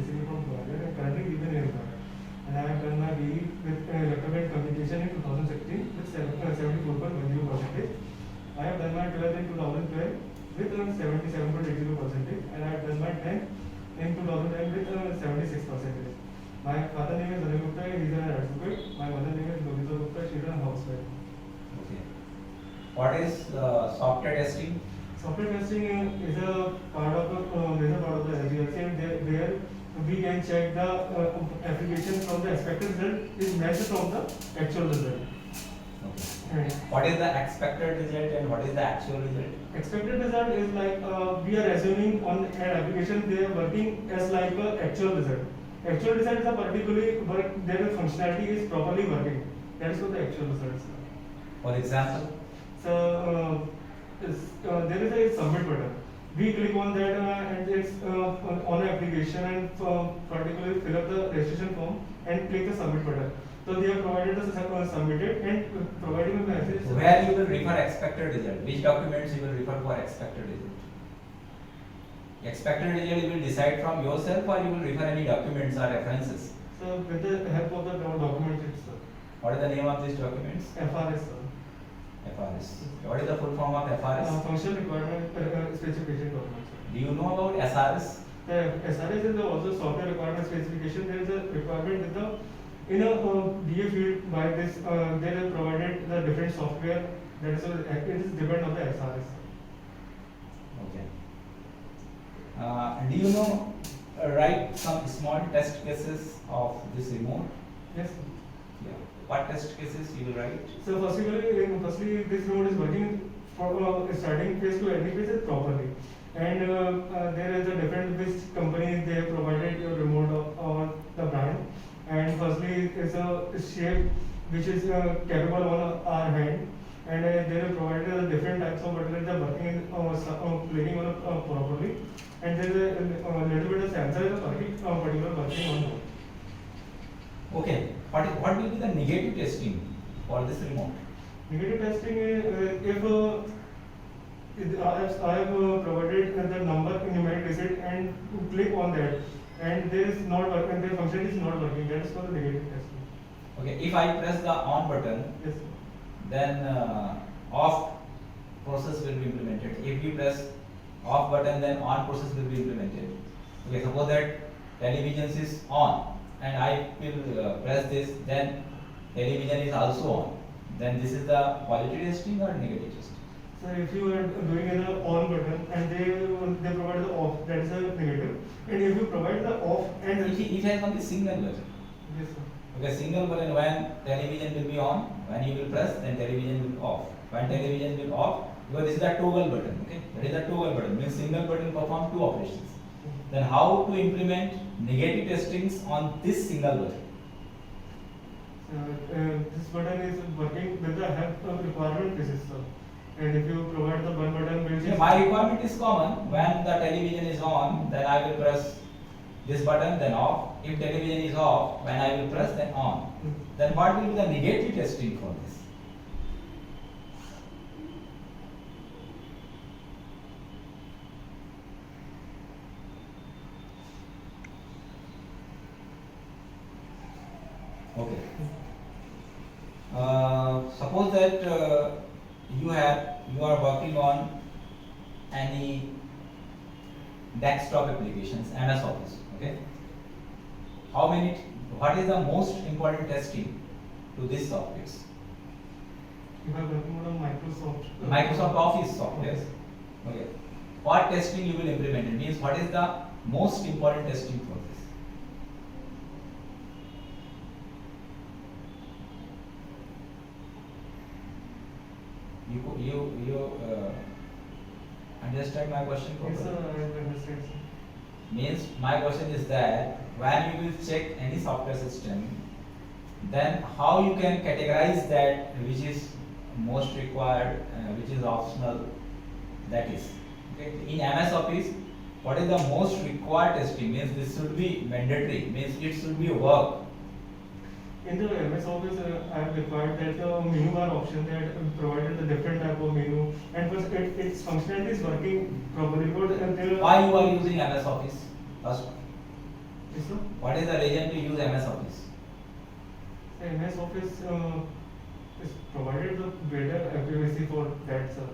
basically from Gwalior and currently live in Airport. And I have done my BE with electrical and communication in 2016 with 74.10%. I have done my 12th in 2012 with 77.82%, and I have done my 10th in 2010 with 76%. My father name is Anil Gupta, he is an advocate. My mother name is Lobita Gupta, she is a housewife. Okay. What is software testing? Software testing is a part of the SDLC, and where we can check the application from the expected result is matched from the actual result. Okay. What is the expected result and what is the actual result? Expected result is like we are assuming on an application they are working as like a actual result. Actual result is a particularly work their functionality is properly working. That is what the actual result is. For example? So there is a submit button. We click on that and it's on the application and particularly fill up the registration form and click the submit button. So they have provided the submitted and providing a message. Where you will refer expected result? Which documents you will refer for expected result? Expected result you will decide from yourself or you will refer any documents or references? So with the help of the documents itself. What is the name of these documents? FRS. FRS. What is the full form of FRS? Functional requirement specification documents. Do you know about SRS? The SRS is also software requirement specification. There is a requirement with the in a DA field by this they have provided the different software that is it is depend on the SRS. Okay. Do you know write some small test cases of this remote? Yes. Yeah. What test cases you will write? So firstly this remote is working from starting phase to ending phase properly. And there is a different which companies they have provided your remote on the brand. And firstly it's a shape which is capable on our hand. And they have provided different types of buttons that are working in clicking on properly. And there is a little bit of sensor is particular working on board. Okay. What will be the negative testing for this remote? Negative testing if I have provided the number in numeric digit and to click on that and there is not working, the function is not working, that is for the negative testing. Okay, if I press the on button, yes, then off process will be implemented. If you press off button, then on process will be implemented. Okay, suppose that television is on and I will press this, then television is also on. Then this is the positive testing or negative testing? So if you are doing an on button and they provide the off, that is a negative. And if you provide the off and it has only single button. Yes, sir. Okay, single button when television will be on, when you will press, then television will off. When television will off, because this is the toggle button. Okay, that is the toggle button. Means single button perform two operations. Then how to implement negative testings on this single button? This button is working with the help of requirement basis, sir. And if you provide the one button which is my requirement is common. When the television is on, then I will press this button, then off. If television is off, when I will press, then on. Then what will be the negative testing for this? Okay. Suppose that you are working on any desktop applications, MS Office. Okay. What is the most important testing to this software? you are working on Microsoft Office software. Okay. What testing you will implement? It means what is the most important testing for this? You understand my question properly? Yes, sir, I understand, sir. Means my question is that when you will check any software system, then how you can categorize that which is most required, which is optional, that is. Okay. In MS Office, what is the most required testing? Means this should be mandatory, means it should be a work. In the MS Office, I have required that the menu bar option that provided the different type of menu and plus its functionality is working properly. Why you are using MS Office? First, Yes, sir. What is the reason to use MS Office? The MS Office is provided the better accuracy for that, sir.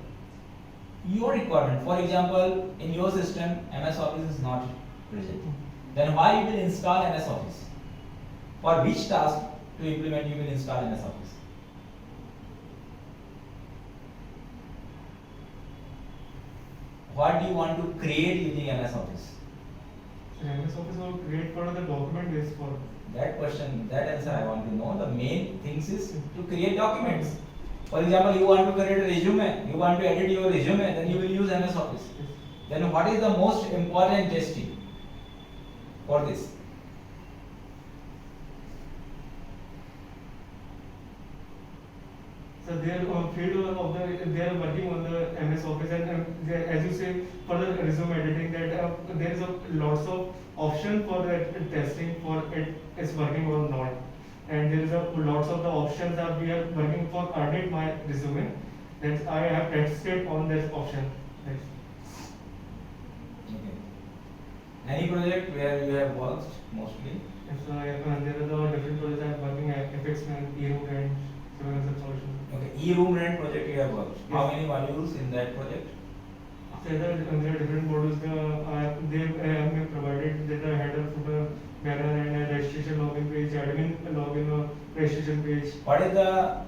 Your requirement. For example, in your system, MS Office is not present. Then why you will install MS Office? For which task to implement you will install MS Office? What do you want to create using MS Office? So MS Office will create for the document base for. That question, that answer I want to know. The main things is to create documents. For example, you want to create a resume, you want to edit your resume, then you will use MS Office. Yes. Then what is the most important testing for this? So they are field of the they are working on the MS Office and they, as you say for the resume editing that there is a lots of option for the testing for it is working or not, and there is a lots of the options that we are working for edit my resume that I have tested on this option. Yes. Okay. Any project where you have worked mostly? And so there are the different projects I am working at FXman, eRoot and several other solutions. Okay, e-room rent project you have worked. How Yes. many modules in that project? So there are different modules. They have provided the header, footer, banner, and a registration login page, admin login registration page. What is the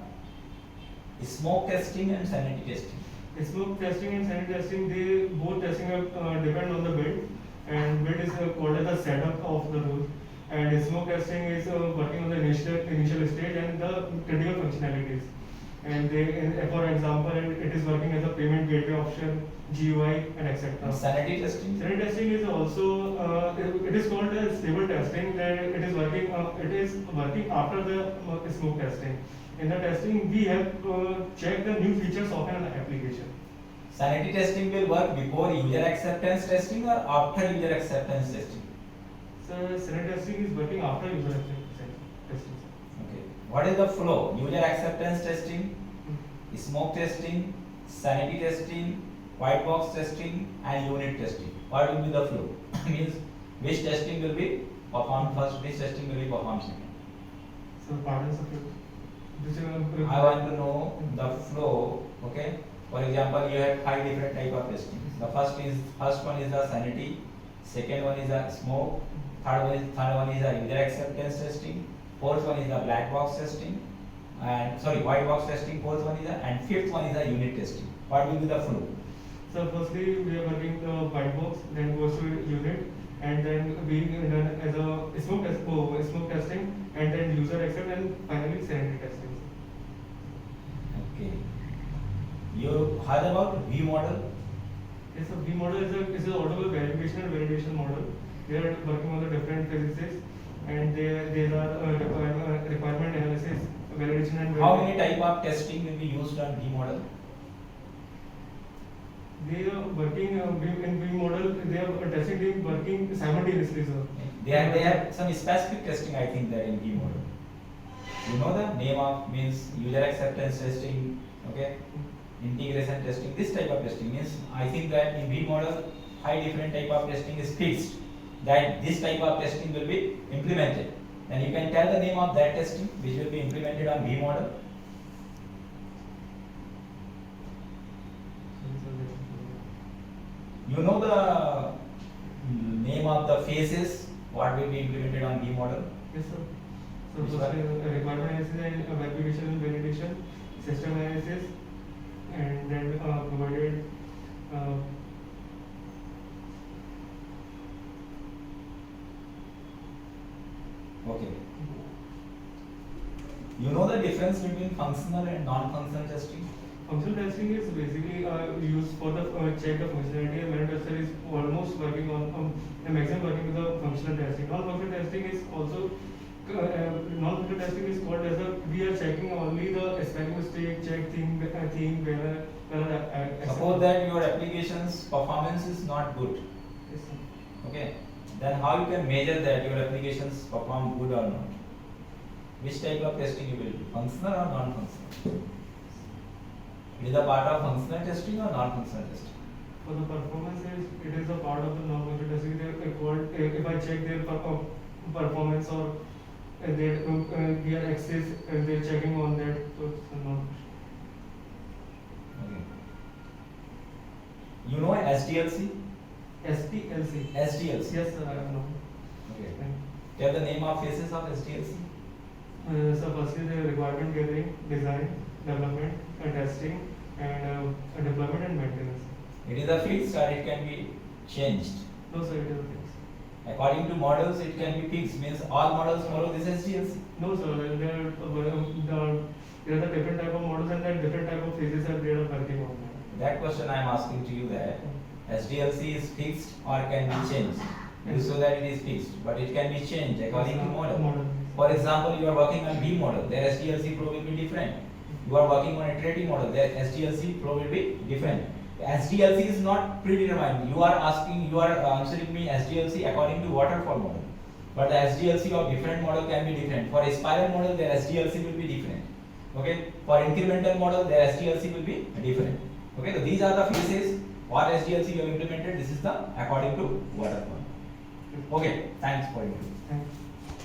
smoke testing and sanity testing? Smoke testing and sanity testing, they both testing depend on the build, and build is called as the setup of the rule, and smoke testing is working on the initial stage and the critical functionalities. And they, for example, it is working as a payment gateway option, GUI, and etc. Sanity testing? Sanity testing is also it is called as stable testing. That it is working after the smoke testing. In the testing, we have checked the new features of an application. Sanity testing will work before user acceptance testing or after user acceptance testing? So sanity testing is working after user acceptance testing. Okay. What is the flow? User acceptance testing, smoke testing, sanity testing, white box testing, and unit testing. What will be the flow? Means which testing will be performed first, which testing will be performed second. So pardon, sir. I want to know the flow. Okay. For example, you have 5 different type of testing. The first one is the sanity, second one is the smoke, third one is the user acceptance testing, fourth one is the black box testing, and white box testing. Fourth one is the, and fifth one is the unit testing. What will be the flow? So firstly, we are working the white box, then goes to unit, and then we done as a smoke testing, and then user accept, and finally sanity testing. Okay. You heard about V model? Yes, so V model is a audible verification and validation model. They are working on the different phases, and they are requirement analysis, validation, and How many type of testing will be used on V model? They are working in V model. They are testing team working simultaneously, sir. They have some specific testing, I think, there in V model. You know the name of means user acceptance testing, okay? Integration testing, this type of testing means I think that in V model 5 different type of testing is fixed, that this type of testing will be implemented. Then you can tell the name of that testing which will be implemented on V model. You know the name of the phases what will be implemented on V model? Yes, sir. So Which first one? requirement analysis and verification and validation, system analysis, and then provided Okay. You know the difference between functional and non-functional testing? functional testing is basically used for the check the functionality, and manual tester is almost working on the maximum working with the functional testing. Non-functional testing is also non-functional testing is called as a we are checking only the spelling mistake, check theme whether Suppose that your application's performance is not good. Yes, sir. Okay. Then how you can measure that your applications perform good or not? Which type of testing you will do? Functional or non-functional? It is a part of functional testing or non-functional testing? For the performance, it is a part of the non-functional testing. They are called, if I check their performance or their access, they're checking on that. So it's not. Okay. You know SDLC? SPLC. SDLC. Yes, sir, I know. Okay. Tell the name of phases of SDLC. So firstly, the requirement gathering, design, development, and testing, and deployment and maintenance. It is a fixed or it can be changed. No, sir, it is fixed. According to models, it can be fixed. Means all models follow this SDLC. No, sir, there are the different type of models and then different type of phases that they are working on. That question I am asking to you that SDLC is fixed or can be changed. You show that it is fixed, but it can be changed according to model. For example, you are working on B model, their SDLC flow will be different. You are working on a Trinity model, their SDLC flow will be different. SDLC is not predetermined. You are answering me SDLC according to waterfall model. But the SDLC of different model can be different. For a spiral model, their SDLC will be different. Okay. For incremental model, their SDLC will be different. Okay. So these are the phases or SDLC you have implemented. This is the according to waterfall. Okay. Thanks for your. Thank you.